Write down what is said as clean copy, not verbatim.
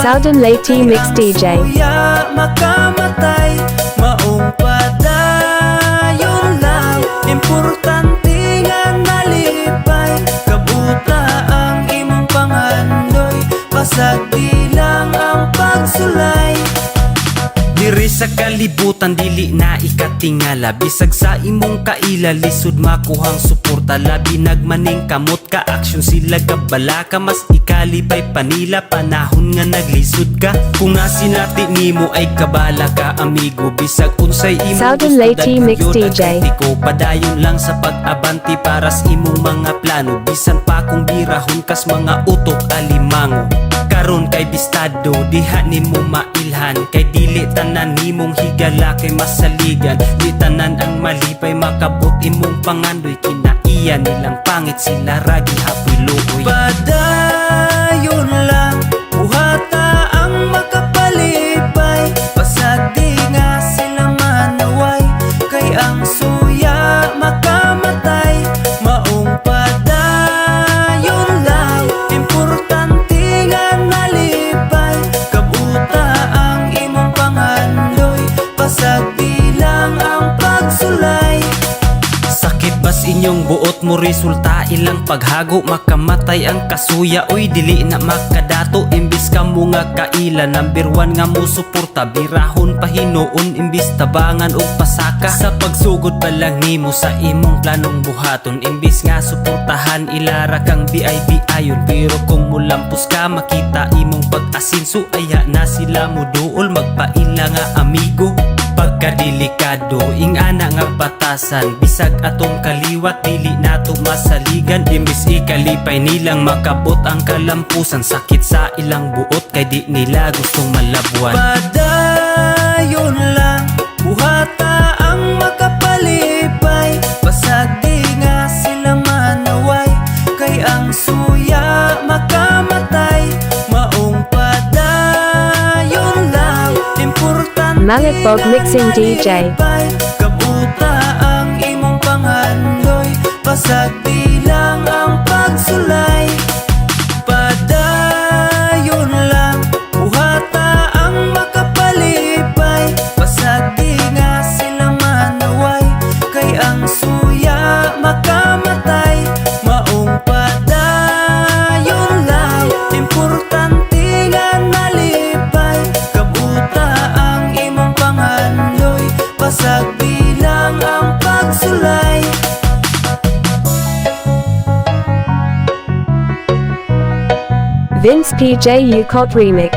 Southern Leyte Mix DJ. Suya makamatay, maong padayon lang. Importante nga nalipay, kabuta ang imong pangandoy. Pasag bilang ang pagsulay. Diri sa kalibutan dili na ikatingala, bisag sa imong kaila lisod makuhang suporta. Labi nagmaning kamot ka aksyon sila kabala ka, mas ikalipay panila panahon nga naglisod ka. Kung nasinati nimo ay kabala ka amigo, bisag unsay imong Southern Leyte Mix DJ. Ko padayon lang sa pag-abanti para sa imong mga plano, bisan pa kung birahon kas mga utok alimango. Karon kay bistado diha nimo mailhan, kay dili tanan nimong higala kay masaligan. Di tanan ang malipay makabot imong pangandoy, kinaiya nilang pangit sila ragi hapiluoy. Padayon lang buhata ang makapalipay, pasag di nga sila manaway, kay ang suya makamatay, maong padayon lang. Importante nga nalipay, kabuta ang imong pangandoy, pasag bilang ang pagsulay. Sakit bas inyong buot mo resulta ilang paghago, makamatay ang kasuya oy dili na makadato. Imbis ka mo nga kaila number 1 nga mo suporta, birahon pahinoon imbis tabangan og pasaka. Sa pagsugod pa lang nimo sa imong planong buhaton, imbis nga suportahan ilara kang BIB ayon. Pero kung mulampos ka makita imong pag-asinso, aya na sila mo duol magpaila nga amigo. Pagkadelikado ing ana nga batasan, bisag atong kaliwat dili nato masaligan. Imbis ikalipay nilang makabot ang kalampusan, sakit sa ilang buot kay di nila gustong malabuan. Padayon lang buhata ang makapalipay, pasag di nga sila manaway, kay ang suya makamatay, maong padayon lang. Importante Malitbog Mixing DJ. kabuta ang imong pangandoy, pasag bilang ang pagsulay. Padayon lang buhata ang makapalipay, pasag di nga sila manaway, kay ang suya makamatay, maong padayon lang. Importante nga nalipay, kabuta ang imong pangandoy, pasag bilang ang pagsulay. Vince PJ Ukot Remix.